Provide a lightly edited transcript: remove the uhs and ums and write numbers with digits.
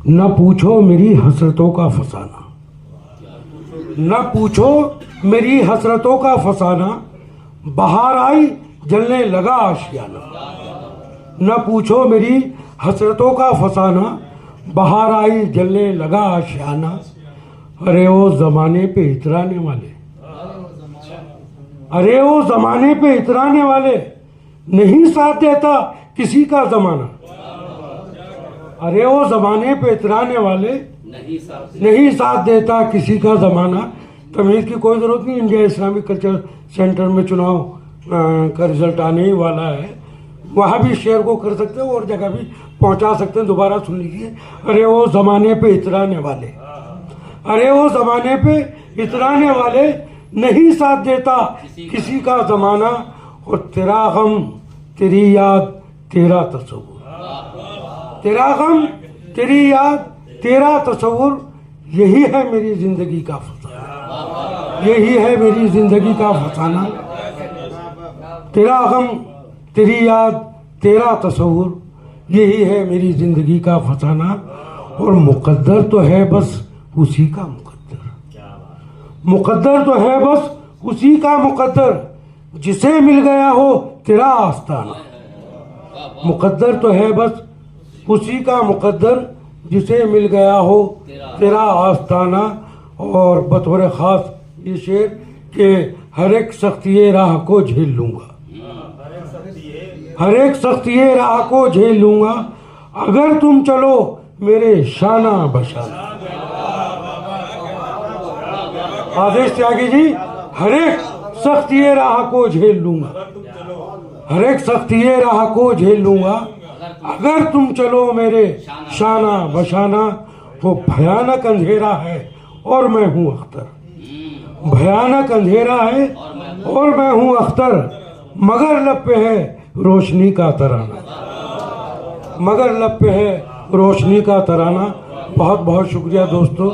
न पूछो मेरी हसरतों का फसाना, न पूछो मेरी हसरतों का फसाना, बाहर आई जलने लगा आशियाना। न पूछो मेरी हसरतों का फसाना, बाहर आई जलने लगा आशियाना। अरे ओ जमाने पे इतराने वाले, अरे ओ जमाने पे इतराने वाले, नहीं साथ देता किसी का जमाना। अरे वो जमाने पे इतराने वाले, नहीं साथ देता किसी का जमाना। तमीज़ की कोई ज़रूरत नहीं, इंडिया इस्लामिक कल्चर सेंटर में चुनाव का रिजल्ट आने ही वाला है, वहाँ भी शेयर को कर सकते हो और जगह भी पहुँचा सकते हैं। दोबारा सुन लीजिए। अरे वो ज़माने पे इतराने वाले, अरे वो ज़माने पे इतराने वाले, नहीं साथ देता किसी का ज़माना। और तेरा गम तेरी याद तेरा तस्वुर, तेरा गम तेरी याद तेरा तस्वुर, यही है मेरी जिंदगी का फसाना, यही है मेरी जिंदगी का फसाना। तेरा गम तेरी याद तेरा तस्वुर, यही है मेरी जिंदगी का फसाना। और मुकद्दर तो है बस उसी का मुकद्दर, मुकद्दर तो है बस उसी का मुकद्दर, जिसे मिल गया हो तेरा आस्ताना। मुकद्दर तो है बस उसी का मुकद्दर, जिसे मिल गया हो तेरा आस्ताना। और बतौर ख़ास ये शेर कि हर एक सख्ती राह को झेल लूँगा, हर एक सख्ती राह को झेल लूँगा, अगर तुम चलो मेरे शाना बशाना। आदेश त्यागी जी, हर एक सख्ती राह को झेल लूँगा, हर एक सख्ती राह को झेल लूँगा, अगर तुम चलो मेरे शाना बशाना। वो भयानक अंधेरा है और मैं हूँ अख्तर, भयानक अंधेरा है और मैं हूँ अख्तर, मगर लब पे है रोशनी का तराना, मगर लब पे है रोशनी का तराना। बहुत बहुत शुक्रिया दोस्तों।